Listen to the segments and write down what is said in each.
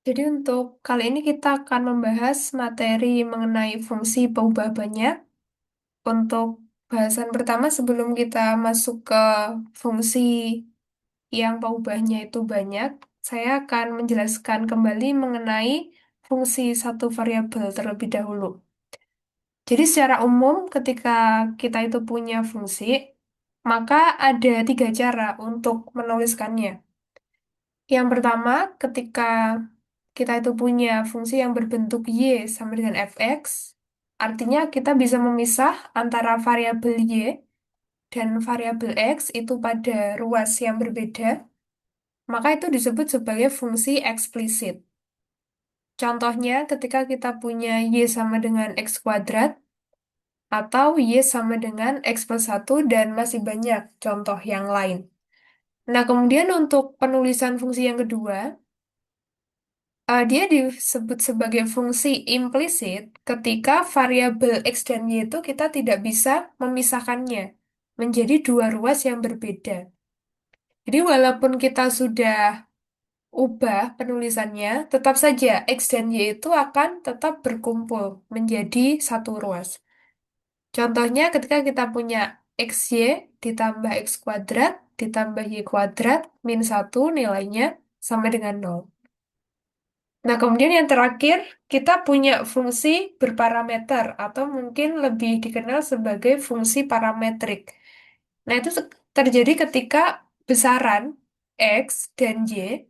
Jadi untuk kali ini kita akan membahas materi mengenai fungsi peubah banyak. Untuk bahasan pertama sebelum kita masuk ke fungsi yang peubahnya itu banyak, saya akan menjelaskan kembali mengenai fungsi satu variabel terlebih dahulu. Jadi secara umum ketika kita itu punya fungsi, maka ada tiga cara untuk menuliskannya. Yang pertama, ketika kita itu punya fungsi yang berbentuk y sama dengan fx, artinya kita bisa memisah antara variabel y dan variabel x itu pada ruas yang berbeda, maka itu disebut sebagai fungsi eksplisit. Contohnya ketika kita punya y sama dengan x kuadrat, atau y sama dengan x plus 1, dan masih banyak contoh yang lain. Nah, kemudian untuk penulisan fungsi yang kedua, dia disebut sebagai fungsi implisit ketika variabel X dan Y itu kita tidak bisa memisahkannya menjadi dua ruas yang berbeda. Jadi walaupun kita sudah ubah penulisannya, tetap saja X dan Y itu akan tetap berkumpul menjadi satu ruas. Contohnya ketika kita punya XY ditambah X kuadrat ditambah Y kuadrat min 1 nilainya sama dengan 0. Nah, kemudian yang terakhir, kita punya fungsi berparameter atau mungkin lebih dikenal sebagai fungsi parametrik. Nah, itu terjadi ketika besaran X dan Y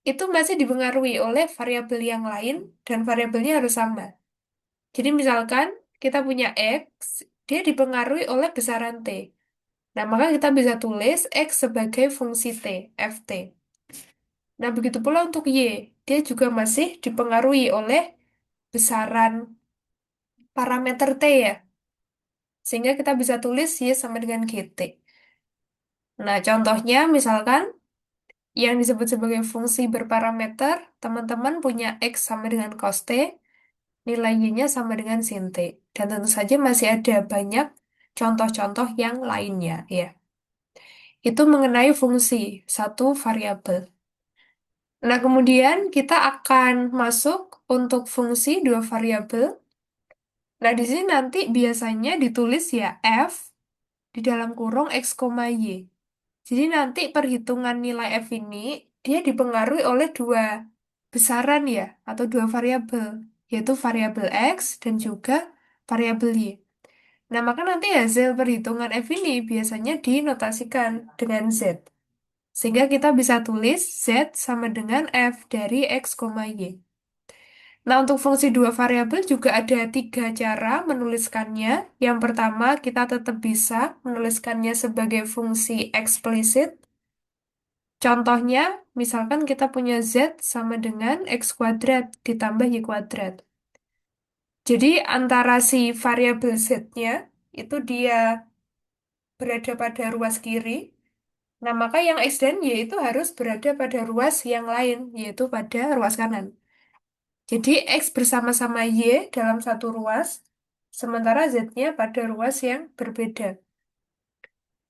itu masih dipengaruhi oleh variabel yang lain dan variabelnya harus sama. Jadi misalkan kita punya X, dia dipengaruhi oleh besaran T. Nah, maka kita bisa tulis X sebagai fungsi T, Ft. Nah, begitu pula untuk Y. Dia juga masih dipengaruhi oleh besaran parameter T ya. Sehingga kita bisa tulis Y sama dengan GT. Nah, contohnya misalkan yang disebut sebagai fungsi berparameter, teman-teman punya X sama dengan cos T, nilai Y-nya sama dengan sin T. Dan tentu saja masih ada banyak contoh-contoh yang lainnya ya. Itu mengenai fungsi satu variabel. Nah, kemudian kita akan masuk untuk fungsi dua variabel. Nah, di sini nanti biasanya ditulis ya f di dalam kurung x, y. Jadi nanti perhitungan nilai f ini dia dipengaruhi oleh dua besaran ya, atau dua variabel, yaitu variabel x dan juga variabel y. Nah, maka nanti hasil perhitungan f ini biasanya dinotasikan dengan z. Sehingga kita bisa tulis z sama dengan f dari x, y. Nah, untuk fungsi dua variabel juga ada tiga cara menuliskannya. Yang pertama, kita tetap bisa menuliskannya sebagai fungsi eksplisit. Contohnya, misalkan kita punya z sama dengan x kuadrat ditambah y kuadrat. Jadi, antara si variabel z-nya, itu dia berada pada ruas kiri. Nah, maka yang x dan y itu harus berada pada ruas yang lain, yaitu pada ruas kanan. Jadi X bersama-sama Y dalam satu ruas, sementara Z-nya pada ruas yang berbeda.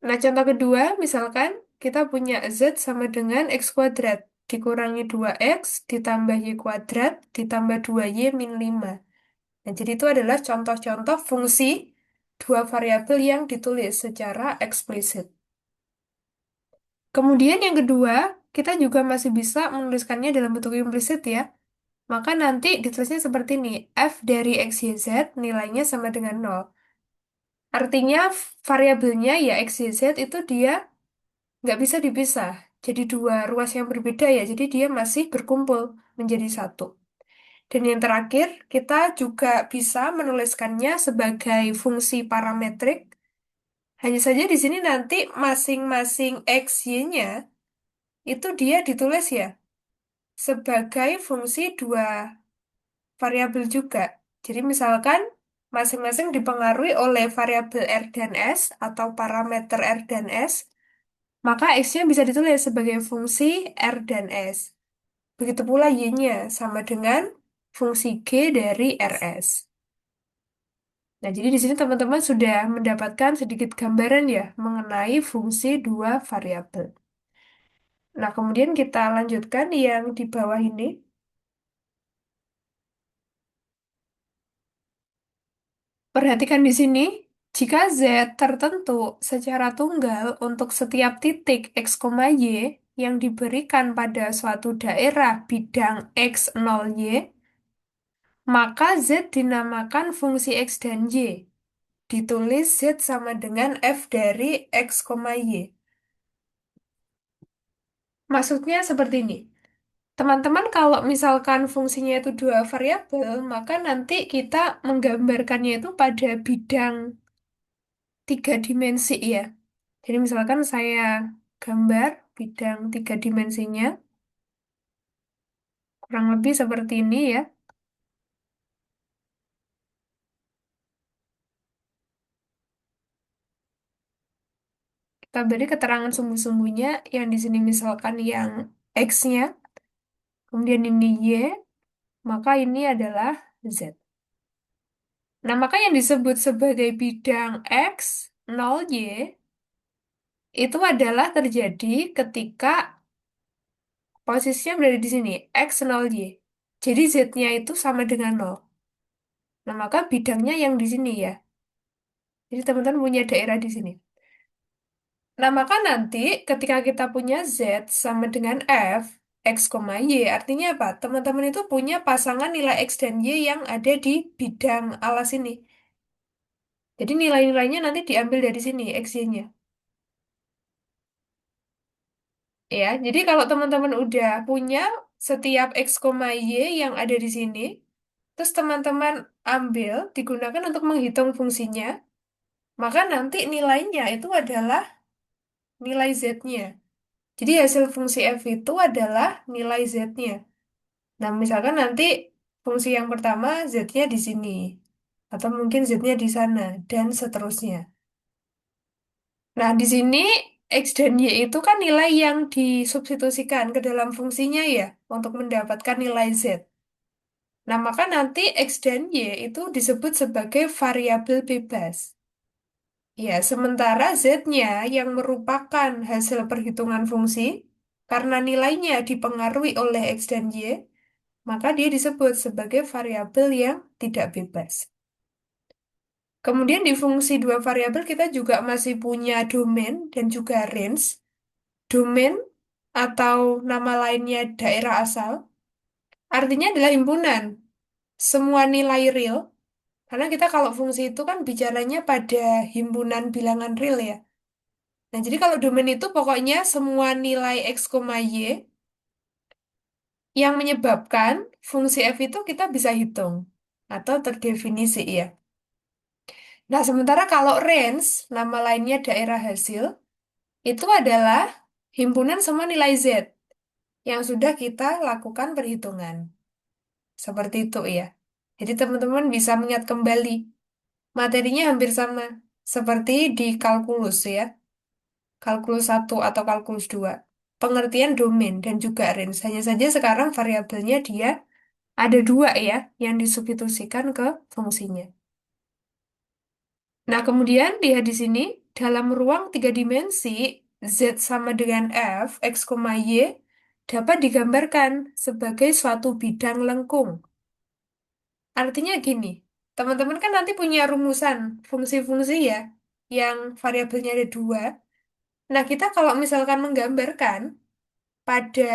Nah, contoh kedua, misalkan kita punya Z sama dengan X kuadrat, dikurangi 2X, ditambah Y kuadrat, ditambah 2Y min 5. Nah, jadi itu adalah contoh-contoh fungsi dua variabel yang ditulis secara eksplisit. Kemudian yang kedua, kita juga masih bisa menuliskannya dalam bentuk implisit ya. Maka nanti ditulisnya seperti ini, f dari x, y, z nilainya sama dengan 0. Artinya variabelnya ya x, y, z itu dia nggak bisa dipisah. Jadi dua ruas yang berbeda ya, jadi dia masih berkumpul menjadi satu. Dan yang terakhir, kita juga bisa menuliskannya sebagai fungsi parametrik. Hanya saja di sini nanti masing-masing x, y-nya itu dia ditulis ya sebagai fungsi dua variabel juga. Jadi misalkan masing-masing dipengaruhi oleh variabel R dan S atau parameter R dan S, maka X-nya bisa ditulis sebagai fungsi R dan S. Begitu pula Y-nya sama dengan fungsi G dari RS. Nah, jadi di sini teman-teman sudah mendapatkan sedikit gambaran ya mengenai fungsi dua variabel. Nah, kemudian kita lanjutkan yang di bawah ini. Perhatikan di sini, jika Z tertentu secara tunggal untuk setiap titik X, Y yang diberikan pada suatu daerah bidang X 0Y, maka Z dinamakan fungsi X dan Y. Ditulis Z sama dengan F dari X, Y. Maksudnya seperti ini. Teman-teman, kalau misalkan fungsinya itu dua variabel, maka nanti kita menggambarkannya itu pada bidang tiga dimensi ya. Jadi misalkan saya gambar bidang tiga dimensinya, kurang lebih seperti ini ya. Kita beri keterangan sumbu-sumbunya, yang di sini misalkan yang X-nya, kemudian ini Y, maka ini adalah Z. Nah, maka yang disebut sebagai bidang X, 0Y, itu adalah terjadi ketika posisinya berada di sini, X 0Y. Jadi Z-nya itu sama dengan 0. Nah, maka bidangnya yang di sini ya. Jadi teman-teman punya daerah di sini. Nah, maka nanti ketika kita punya Z sama dengan F, X, Y, artinya apa? Teman-teman itu punya pasangan nilai X dan Y yang ada di bidang alas ini. Jadi nilai-nilainya nanti diambil dari sini, X, Y-nya. Ya, jadi kalau teman-teman udah punya setiap X, Y yang ada di sini, terus teman-teman ambil, digunakan untuk menghitung fungsinya, maka nanti nilainya itu adalah nilai Z-nya. Jadi hasil fungsi F itu adalah nilai Z-nya. Nah, misalkan nanti fungsi yang pertama Z-nya di sini, atau mungkin Z-nya di sana, dan seterusnya. Nah, di sini X dan Y itu kan nilai yang disubstitusikan ke dalam fungsinya ya, untuk mendapatkan nilai Z. Nah, maka nanti X dan Y itu disebut sebagai variabel bebas. Ya, sementara Z-nya yang merupakan hasil perhitungan fungsi, karena nilainya dipengaruhi oleh X dan Y, maka dia disebut sebagai variabel yang tidak bebas. Kemudian di fungsi dua variabel kita juga masih punya domain dan juga range. Domain atau nama lainnya daerah asal, artinya adalah himpunan semua nilai real. Karena kita kalau fungsi itu kan bicaranya pada himpunan bilangan real ya. Nah, jadi kalau domain itu pokoknya semua nilai X, Y yang menyebabkan fungsi F itu kita bisa hitung atau terdefinisi ya. Nah, sementara kalau range, nama lainnya daerah hasil, itu adalah himpunan semua nilai Z yang sudah kita lakukan perhitungan. Seperti itu ya. Jadi teman-teman bisa mengingat kembali. Materinya hampir sama. Seperti di kalkulus ya. Kalkulus satu atau kalkulus 2. Pengertian domain dan juga range. Hanya saja sekarang variabelnya dia ada dua ya yang disubstitusikan ke fungsinya. Nah, kemudian lihat di sini, dalam ruang tiga dimensi, Z sama dengan F, X, Y, dapat digambarkan sebagai suatu bidang lengkung. Artinya gini, teman-teman kan nanti punya rumusan fungsi-fungsi ya, yang variabelnya ada dua. Nah, kita kalau misalkan menggambarkan pada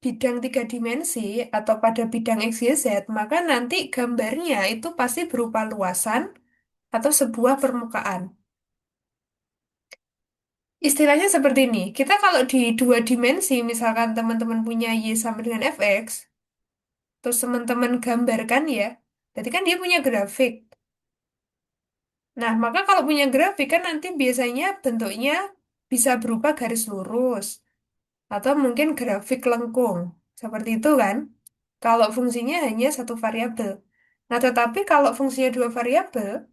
bidang tiga dimensi atau pada bidang X, Y, Z, maka nanti gambarnya itu pasti berupa luasan atau sebuah permukaan. Istilahnya seperti ini. Kita kalau di dua dimensi, misalkan teman-teman punya Y sama dengan fx, terus teman-teman gambarkan ya, berarti kan dia punya grafik. Nah, maka kalau punya grafik kan nanti biasanya bentuknya bisa berupa garis lurus, atau mungkin grafik lengkung. Seperti itu kan? Kalau fungsinya hanya satu variabel. Nah, tetapi kalau fungsinya dua variabel,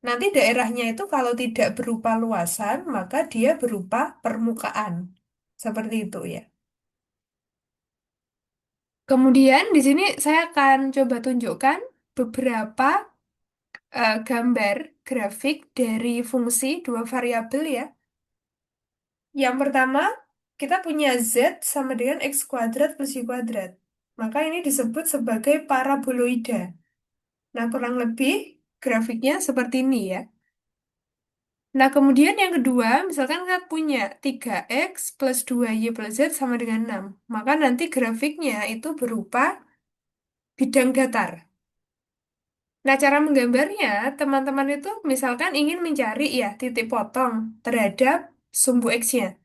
nanti daerahnya itu kalau tidak berupa luasan, maka dia berupa permukaan. Seperti itu ya. Kemudian di sini saya akan coba tunjukkan beberapa gambar grafik dari fungsi dua variabel ya. Yang pertama, kita punya Z sama dengan X kuadrat plus Y kuadrat. Maka ini disebut sebagai paraboloida. Nah, kurang lebih grafiknya seperti ini ya. Nah, kemudian yang kedua, misalkan kita punya 3x plus 2y plus z sama dengan 6. Maka nanti grafiknya itu berupa bidang datar. Nah, cara menggambarnya, teman-teman itu misalkan ingin mencari ya titik potong terhadap sumbu x-nya.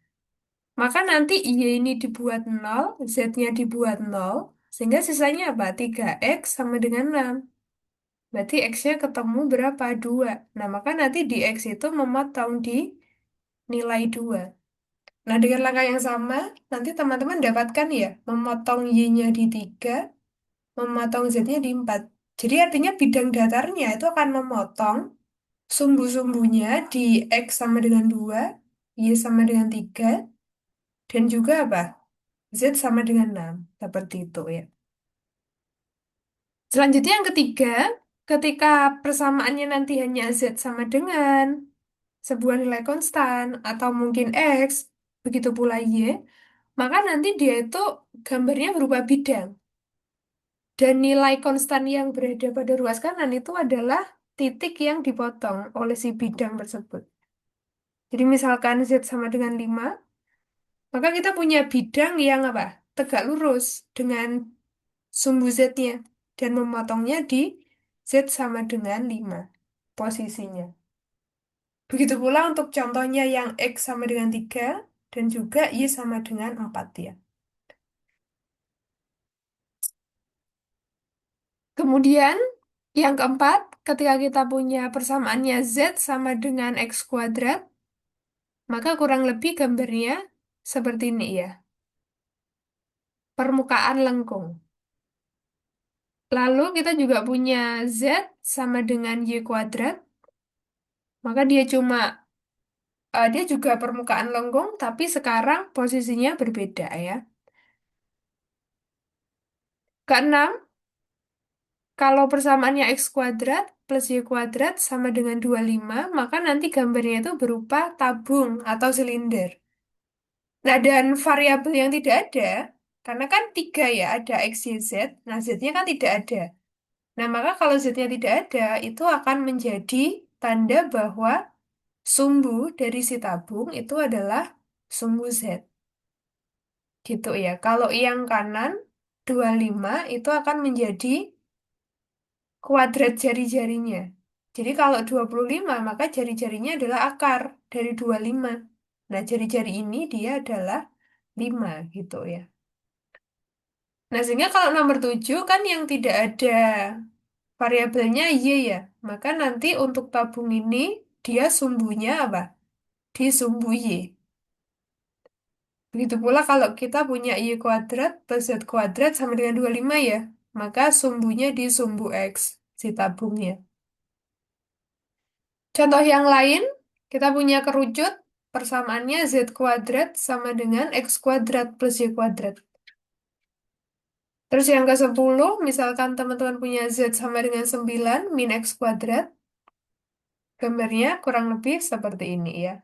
Maka nanti y ini dibuat 0, z-nya dibuat 0, sehingga sisanya apa? 3x sama dengan 6. Berarti x-nya ketemu berapa? 2. Nah, maka nanti di x itu memotong di nilai 2. Nah, dengan langkah yang sama, nanti teman-teman dapatkan ya, memotong y-nya di 3, memotong z-nya di 4. Jadi artinya bidang datarnya itu akan memotong sumbu-sumbunya di x sama dengan 2, y sama dengan 3, dan juga apa? Z sama dengan 6. Seperti itu ya. Selanjutnya yang ketiga, ketika persamaannya nanti hanya Z sama dengan sebuah nilai konstan atau mungkin X, begitu pula Y, maka nanti dia itu gambarnya berupa bidang. Dan nilai konstan yang berada pada ruas kanan itu adalah titik yang dipotong oleh si bidang tersebut. Jadi misalkan Z sama dengan 5, maka kita punya bidang yang apa? Tegak lurus dengan sumbu Z-nya dan memotongnya di Z sama dengan 5 posisinya. Begitu pula untuk contohnya yang X sama dengan 3 dan juga Y sama dengan 4 ya. Kemudian yang keempat, ketika kita punya persamaannya Z sama dengan X kuadrat, maka kurang lebih gambarnya seperti ini ya. Permukaan lengkung. Lalu kita juga punya Z sama dengan Y kuadrat, maka dia juga permukaan lengkung, tapi sekarang posisinya berbeda ya. Keenam, kalau persamaannya X kuadrat plus Y kuadrat sama dengan 25, maka nanti gambarnya itu berupa tabung atau silinder. Nah, dan variabel yang tidak ada, karena kan tiga ya, ada X, Y, Z, nah Z-nya kan tidak ada. Nah, maka kalau Z-nya tidak ada, itu akan menjadi tanda bahwa sumbu dari si tabung itu adalah sumbu Z. Gitu ya. Kalau yang kanan 25 itu akan menjadi kuadrat jari-jarinya. Jadi kalau 25 maka jari-jarinya adalah akar dari 25. Nah, jari-jari ini dia adalah 5 gitu ya. Nah, sehingga kalau nomor 7 kan yang tidak ada variabelnya Y ya. Maka nanti untuk tabung ini dia sumbunya apa? Di sumbu Y. Begitu pula kalau kita punya Y kuadrat plus Z kuadrat sama dengan 25 ya, maka sumbunya di sumbu X, si tabungnya. Contoh yang lain, kita punya kerucut, persamaannya Z kuadrat sama dengan X kuadrat plus Y kuadrat. Terus yang ke-10, misalkan teman-teman punya Z sama dengan 9 min X kuadrat, gambarnya kurang lebih seperti ini ya.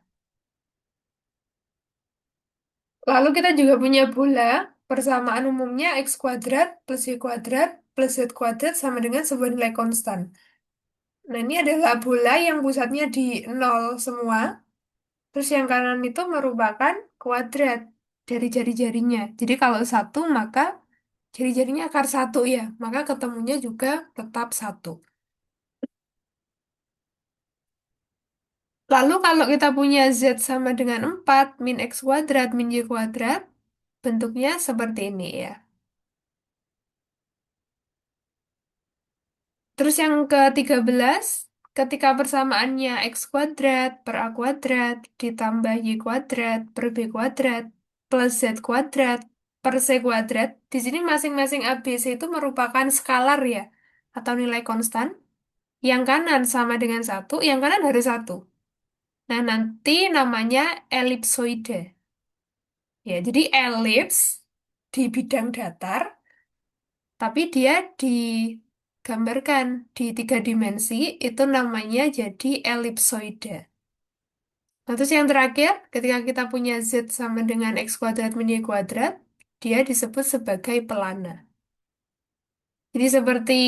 Lalu kita juga punya bola, persamaan umumnya X kuadrat plus Y kuadrat plus Z kuadrat sama dengan sebuah nilai konstan. Nah, ini adalah bola yang pusatnya di nol semua. Terus yang kanan itu merupakan kuadrat dari jari-jarinya. Jadi kalau satu, maka jari-jarinya akar satu ya. Maka ketemunya juga tetap satu. Lalu kalau kita punya Z sama dengan 4 min X kuadrat, min Y kuadrat, bentuknya seperti ini ya. Terus yang ke-13, ketika persamaannya X kuadrat per A kuadrat ditambah Y kuadrat per B kuadrat plus Z kuadrat per C kuadrat, di sini masing-masing A, B, C itu merupakan skalar ya, atau nilai konstan. Yang kanan sama dengan satu, yang kanan harus satu. Nah, nanti namanya elipsoide. Ya, jadi elips di bidang datar, tapi dia digambarkan di 3 dimensi, itu namanya jadi elipsoide. Nah, terus yang terakhir, ketika kita punya Z sama dengan X kuadrat min Y kuadrat, dia disebut sebagai pelana. Jadi seperti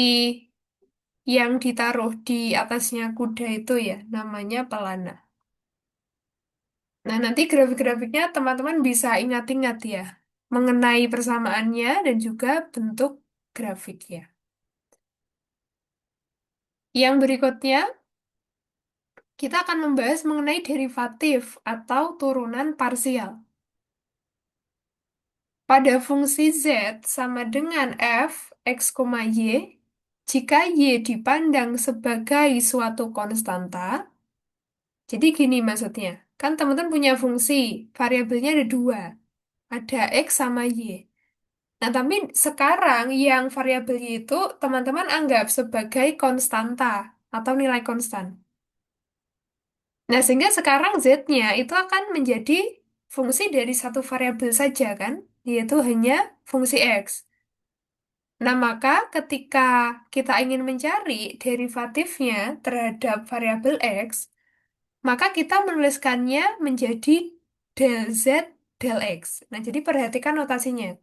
yang ditaruh di atasnya kuda itu ya, namanya pelana. Nah, nanti grafik-grafiknya teman-teman bisa ingat-ingat ya, mengenai persamaannya dan juga bentuk grafiknya. Yang berikutnya, kita akan membahas mengenai derivatif atau turunan parsial. Pada fungsi z sama dengan f x, y, jika y dipandang sebagai suatu konstanta, jadi gini maksudnya, kan teman-teman punya fungsi, variabelnya ada dua, ada x sama y. Nah, tapi sekarang yang variabel y itu teman-teman anggap sebagai konstanta atau nilai konstan. Nah, sehingga sekarang z-nya itu akan menjadi fungsi dari satu variabel saja kan, yaitu hanya fungsi x. Nah, maka ketika kita ingin mencari derivatifnya terhadap variabel x, maka kita menuliskannya menjadi del z del x. Nah, jadi perhatikan notasinya.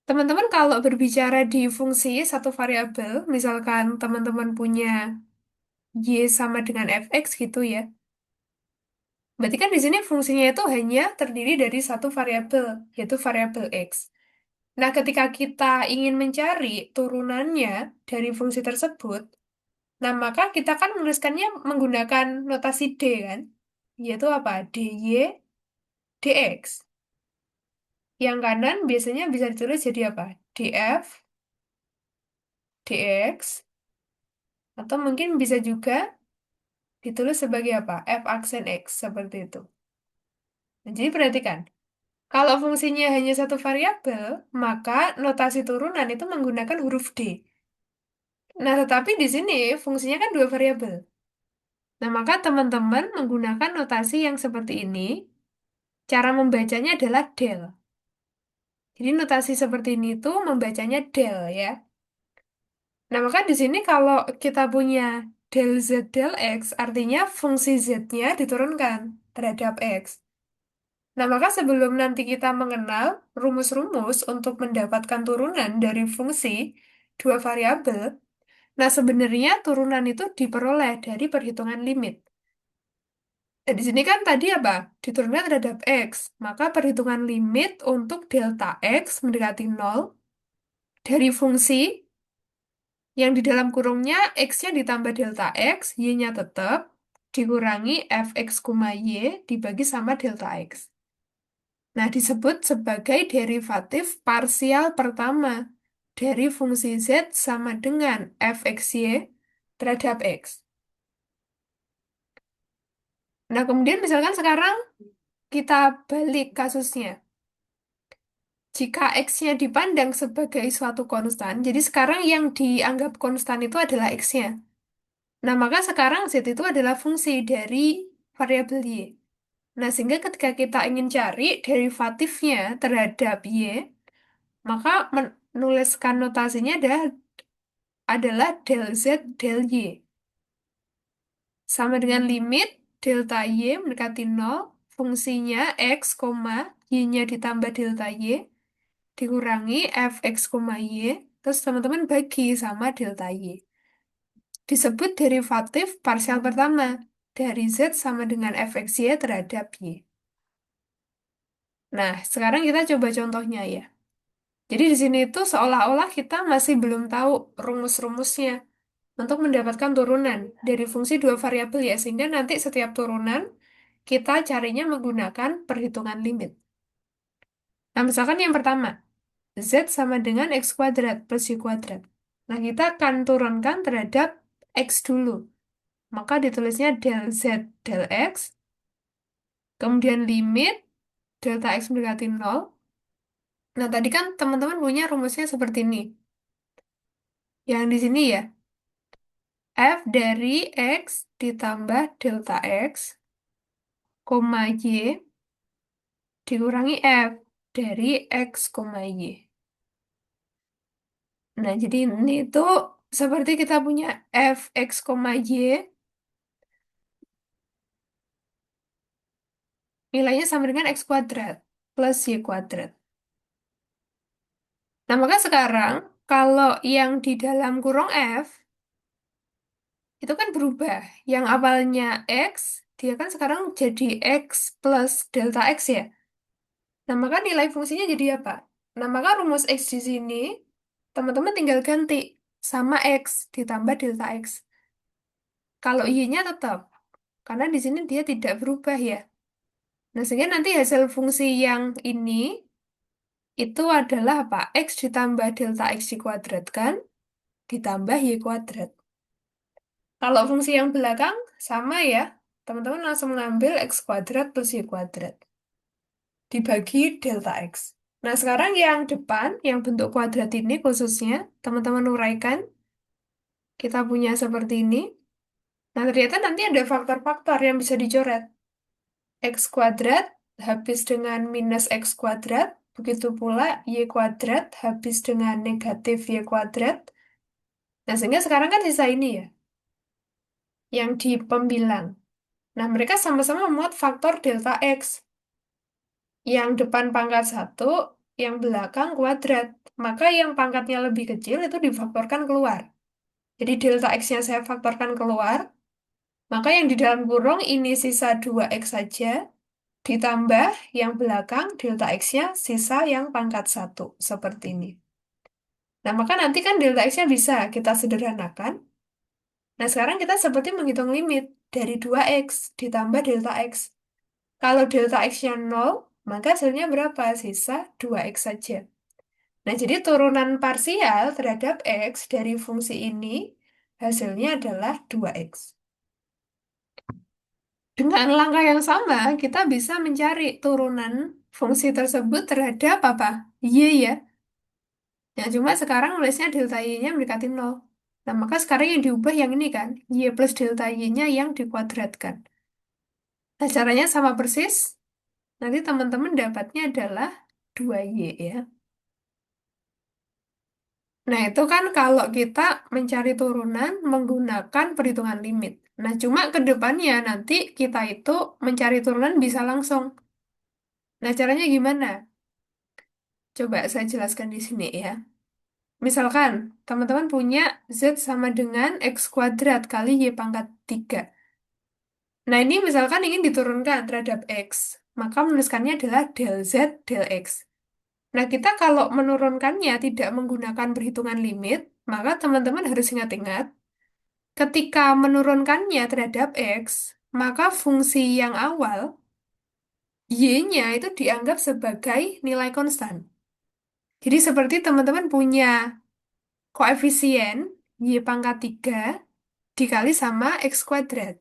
Teman-teman kalau berbicara di fungsi satu variabel, misalkan teman-teman punya y sama dengan fx gitu ya. Berarti kan di sini fungsinya itu hanya terdiri dari satu variabel, yaitu variabel x. Nah, ketika kita ingin mencari turunannya dari fungsi tersebut, nah maka kita kan menuliskannya menggunakan notasi D kan, yaitu apa? dy, dx. Yang kanan biasanya bisa ditulis jadi apa? df, dx, atau mungkin bisa juga ditulis sebagai apa? F aksen x, seperti itu. Nah, jadi perhatikan, kalau fungsinya hanya satu variabel, maka notasi turunan itu menggunakan huruf D. Nah, tetapi di sini fungsinya kan dua variabel. Nah, maka teman-teman menggunakan notasi yang seperti ini, cara membacanya adalah del. Jadi notasi seperti ini tuh membacanya del ya. Nah, maka di sini kalau kita punya del z del x, artinya fungsi z-nya diturunkan terhadap x. Nah, maka sebelum nanti kita mengenal rumus-rumus untuk mendapatkan turunan dari fungsi dua variabel, nah sebenarnya turunan itu diperoleh dari perhitungan limit. Nah, di sini kan tadi apa? Diturunkan terhadap x. Maka perhitungan limit untuk delta x mendekati nol dari fungsi yang di dalam kurungnya x-nya ditambah delta x, y-nya tetap, dikurangi fx, y dibagi sama delta x. Nah, disebut sebagai derivatif parsial pertama dari fungsi z sama dengan fxy terhadap x. Nah, kemudian misalkan sekarang kita balik kasusnya. Jika x-nya dipandang sebagai suatu konstan, jadi sekarang yang dianggap konstan itu adalah x-nya. Nah, maka sekarang z itu adalah fungsi dari variabel y. Nah, sehingga ketika kita ingin cari derivatifnya terhadap y, maka menuliskan notasinya adalah del z del y. Sama dengan limit delta y mendekati nol, fungsinya x, y-nya ditambah delta y, dikurangi fx, y, terus teman-teman bagi sama delta y. Disebut derivatif parsial pertama dari z sama dengan fxy terhadap y. Nah, sekarang kita coba contohnya ya. Jadi di sini itu seolah-olah kita masih belum tahu rumus-rumusnya untuk mendapatkan turunan dari fungsi dua variabel ya, sehingga nanti setiap turunan kita carinya menggunakan perhitungan limit. Nah, misalkan yang pertama, z sama dengan x kuadrat plus y kuadrat. Nah, kita akan turunkan terhadap x dulu. Maka ditulisnya del z del x, kemudian limit delta x mendekati nol. Nah, tadi kan teman-teman punya rumusnya seperti ini. Yang di sini ya, f dari x ditambah delta x, koma y, dikurangi f dari x, y. Nah, jadi ini tuh seperti kita punya f x, y, nilainya sama dengan x kuadrat plus y kuadrat. Nah, maka sekarang kalau yang di dalam kurung f, itu kan berubah. Yang awalnya X, dia kan sekarang jadi X plus delta X ya. Nah, maka nilai fungsinya jadi apa? Nah, maka rumus X di sini, teman-teman tinggal ganti sama X ditambah delta X. Kalau Y-nya tetap, karena di sini dia tidak berubah ya. Nah, sehingga nanti hasil fungsi yang ini, itu adalah apa? X ditambah delta X dikuadratkan, ditambah Y kuadrat. Kalau fungsi yang belakang, sama ya. Teman-teman langsung mengambil X kuadrat plus Y kuadrat. Dibagi delta X. Nah, sekarang yang depan, yang bentuk kuadrat ini khususnya, teman-teman uraikan, kita punya seperti ini. Nah, ternyata nanti ada faktor-faktor yang bisa dicoret. X kuadrat habis dengan minus X kuadrat, begitu pula Y kuadrat habis dengan negatif Y kuadrat. Nah, sehingga sekarang kan sisa ini ya, yang di pembilang. Nah, mereka sama-sama memuat faktor delta X. Yang depan pangkat satu, yang belakang kuadrat. Maka yang pangkatnya lebih kecil itu difaktorkan keluar. Jadi delta X-nya saya faktorkan keluar, maka yang di dalam kurung ini sisa 2X saja, ditambah yang belakang delta X-nya sisa yang pangkat satu seperti ini. Nah, maka nanti kan delta X-nya bisa kita sederhanakan. Nah, sekarang kita seperti menghitung limit dari 2X ditambah delta X. Kalau delta X-nya 0, maka hasilnya berapa? Sisa 2X saja. Nah, jadi turunan parsial terhadap X dari fungsi ini hasilnya adalah 2X. Dengan langkah yang sama, kita bisa mencari turunan fungsi tersebut terhadap apa? Y ya. Ya, cuma sekarang nulisnya delta Y-nya mendekati 0. Nah, maka sekarang yang diubah yang ini kan, Y plus delta Y-nya yang dikuadratkan. Nah, caranya sama persis. Nanti teman-teman dapatnya adalah 2Y ya. Nah, itu kan kalau kita mencari turunan menggunakan perhitungan limit. Nah, cuma ke depannya nanti kita itu mencari turunan bisa langsung. Nah, caranya gimana? Coba saya jelaskan di sini ya. Misalkan teman-teman punya Z sama dengan X kuadrat kali Y pangkat 3. Nah, ini misalkan ingin diturunkan terhadap X. Maka menuliskannya adalah del Z del X. Nah, kita kalau menurunkannya tidak menggunakan perhitungan limit, maka teman-teman harus ingat-ingat, ketika menurunkannya terhadap X, maka fungsi yang awal, Y-nya itu dianggap sebagai nilai konstan. Jadi seperti teman-teman punya koefisien Y pangkat 3 dikali sama X kuadrat.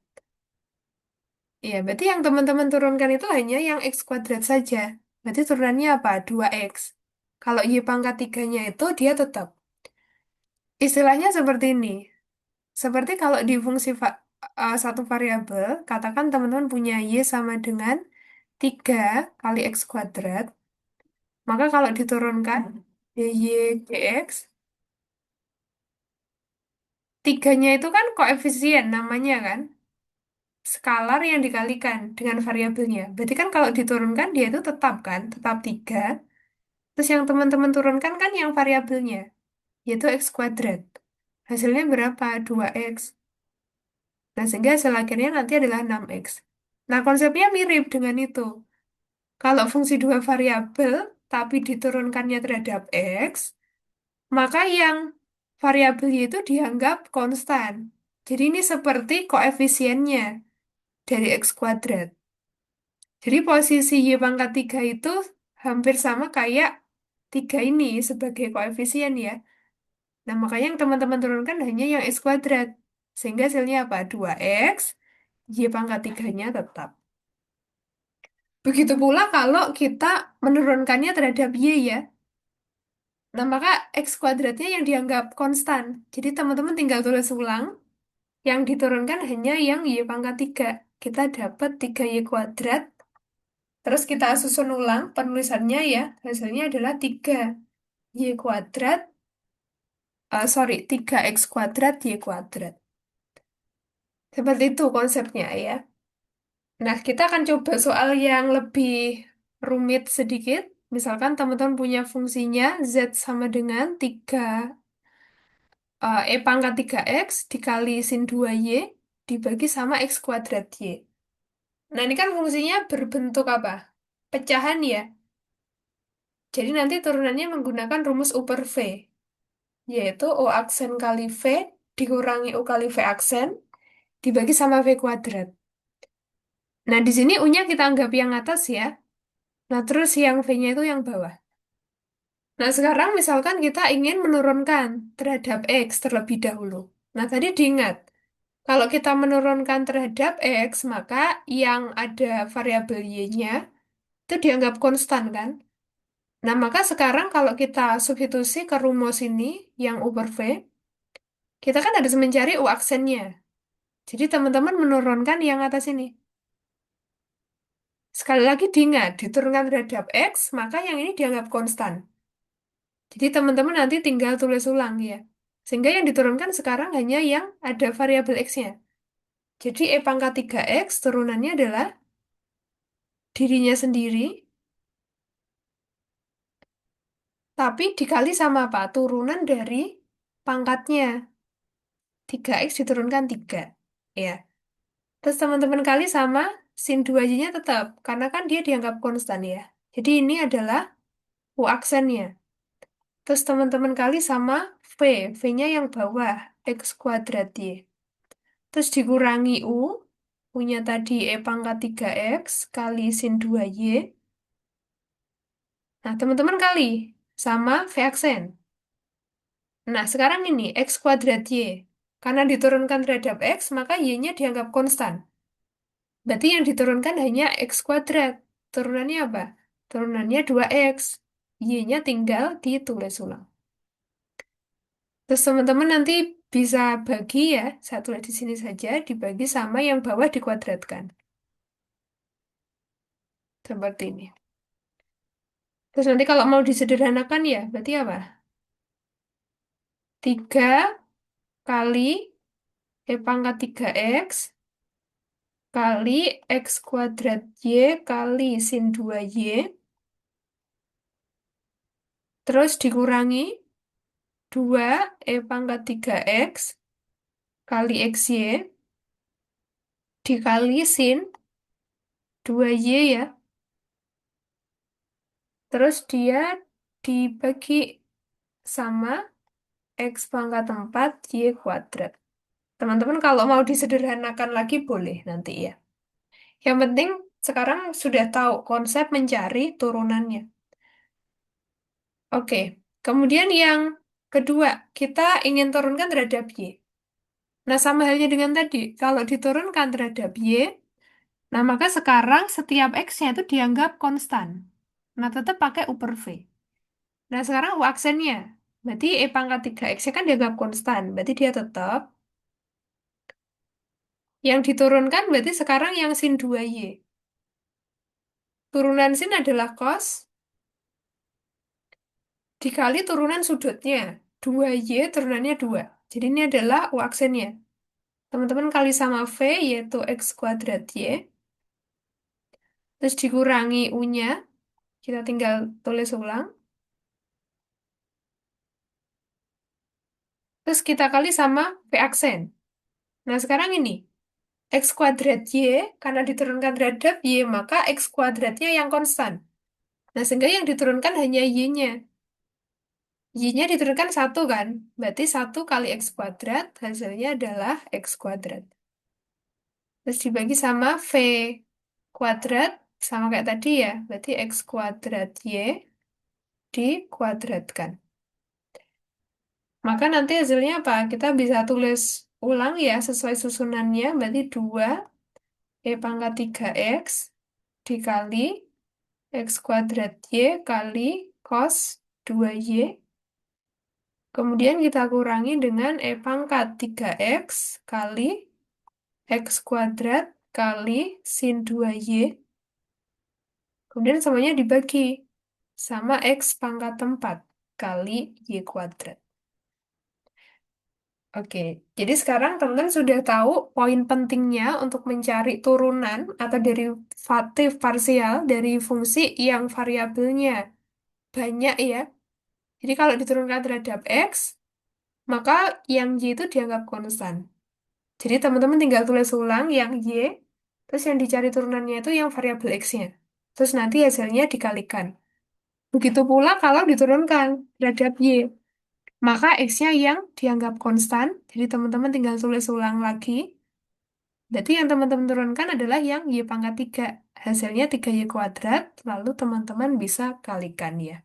Ya, berarti yang teman-teman turunkan itu hanya yang X kuadrat saja. Berarti turunannya apa? 2X. Kalau Y pangkat 3-nya itu dia tetap. Istilahnya seperti ini. Seperti kalau di fungsi satu variabel, katakan teman-teman punya Y sama dengan 3 kali X kuadrat, maka kalau diturunkan dy dx, 3-nya itu kan koefisien namanya kan, skalar yang dikalikan dengan variabelnya. Berarti kan kalau diturunkan dia itu tetap kan, tetap 3. Terus yang teman-teman turunkan kan yang variabelnya, yaitu X kuadrat. Hasilnya berapa? 2X. Nah, sehingga hasil akhirnya nanti adalah 6X. Nah, konsepnya mirip dengan itu. Kalau fungsi dua variabel, tapi diturunkannya terhadap X, maka yang variabelnya itu dianggap konstan. Jadi ini seperti koefisiennya dari X kuadrat. Jadi posisi Y pangkat 3 itu hampir sama kayak 3 ini sebagai koefisien ya. Nah, makanya yang teman-teman turunkan hanya yang X kuadrat. Sehingga hasilnya apa? 2X, Y pangkat 3-nya tetap. Begitu pula kalau kita menurunkannya terhadap Y ya. Nah, maka X kuadratnya yang dianggap konstan. Jadi teman-teman tinggal tulis ulang. Yang diturunkan hanya yang Y pangkat 3. Kita dapat 3Y kuadrat. Terus kita susun ulang penulisannya ya. Hasilnya adalah 3Y kuadrat. Sorry, 3X kuadrat Y kuadrat. Seperti itu konsepnya ya. Nah, kita akan coba soal yang lebih rumit sedikit. Misalkan teman-teman punya fungsinya Z sama dengan 3. E pangkat 3X dikali sin 2Y dibagi sama X kuadrat Y. Nah, ini kan fungsinya berbentuk apa? Pecahan ya. Jadi nanti turunannya menggunakan rumus U per V, yaitu U aksen kali V dikurangi U kali V aksen dibagi sama V kuadrat. Nah, di sini U-nya kita anggap yang atas ya. Nah, terus yang V-nya itu yang bawah. Nah, sekarang misalkan kita ingin menurunkan terhadap X terlebih dahulu. Nah, tadi diingat, kalau kita menurunkan terhadap X, maka yang ada variabel Y-nya itu dianggap konstan kan? Nah, maka sekarang kalau kita substitusi ke rumus ini, yang U per V, kita kan harus mencari U aksennya. Jadi teman-teman menurunkan yang atas ini. Sekali lagi diingat, diturunkan terhadap X, maka yang ini dianggap konstan. Jadi teman-teman nanti tinggal tulis ulang ya. Sehingga yang diturunkan sekarang hanya yang ada variabel X-nya. Jadi E pangkat 3X turunannya adalah dirinya sendiri, tapi dikali sama apa? Turunan dari pangkatnya. 3X diturunkan 3. Ya. Terus teman-teman kali sama sin 2Y-nya tetap, karena kan dia dianggap konstan ya. Jadi ini adalah U aksennya. Terus teman-teman kali sama V, V-nya yang bawah, X kuadrat Y. Terus dikurangi U, U-nya tadi E pangkat 3X kali sin 2Y. Nah, teman-teman kali sama V aksen. Nah, sekarang ini X kuadrat Y. Karena diturunkan terhadap X, maka Y-nya dianggap konstan. Berarti yang diturunkan hanya X kuadrat. Turunannya apa? Turunannya 2X. Y-nya tinggal ditulis ulang. Terus teman-teman nanti bisa bagi ya, saya tulis di sini saja, dibagi sama yang bawah dikuadratkan. Seperti ini. Terus nanti kalau mau disederhanakan ya, berarti apa? 3 kali E pangkat 3X kali X kuadrat Y kali sin 2Y, terus dikurangi 2 E pangkat 3X kali XY dikali sin 2Y ya. Terus dia dibagi sama X pangkat 4 Y kuadrat. Teman-teman kalau mau disederhanakan lagi boleh nanti ya. Yang penting sekarang sudah tahu konsep mencari turunannya. Oke, kemudian yang kedua, kita ingin turunkan terhadap Y. Nah, sama halnya dengan tadi, kalau diturunkan terhadap Y, nah maka sekarang setiap X-nya itu dianggap konstan. Nah, tetap pakai U per V. Nah, sekarang U aksennya. Berarti E pangkat 3X-nya kan dianggap konstan. Berarti dia tetap. Yang diturunkan berarti sekarang yang sin 2Y. Turunan sin adalah cos dikali turunan sudutnya. 2Y turunannya 2. Jadi ini adalah U aksennya. Teman-teman kali sama V yaitu X kuadrat Y. Terus dikurangi U-nya. Kita tinggal tulis ulang. Terus kita kali sama V aksen. Nah sekarang ini. X kuadrat Y, karena diturunkan terhadap Y, maka X kuadratnya yang konstan. Nah sehingga yang diturunkan hanya Y-nya. Y-nya diturunkan satu kan? Berarti satu kali X kuadrat, hasilnya adalah X kuadrat. Terus dibagi sama V kuadrat, sama kayak tadi ya. Berarti X kuadrat Y dikuadratkan. Maka nanti hasilnya apa? Kita bisa tulis ulang ya sesuai susunannya. Berarti 2 E pangkat 3X dikali X kuadrat Y kali cos 2Y. Kemudian kita kurangi dengan E pangkat 3X kali X kuadrat kali sin 2Y. Kemudian semuanya dibagi sama X pangkat 4 kali Y kuadrat. Oke, jadi sekarang teman-teman sudah tahu poin pentingnya untuk mencari turunan atau derivatif parsial dari fungsi yang variabelnya banyak ya. Jadi kalau diturunkan terhadap X, maka yang Y itu dianggap konstan. Jadi teman-teman tinggal tulis ulang yang Y, terus yang dicari turunannya itu yang variabel X-nya. Terus nanti hasilnya dikalikan. Begitu pula kalau diturunkan terhadap Y, maka X-nya yang dianggap konstan, jadi teman-teman tinggal tulis ulang lagi. Berarti yang teman-teman turunkan adalah yang Y pangkat 3. Hasilnya 3Y kuadrat, lalu teman-teman bisa kalikan ya.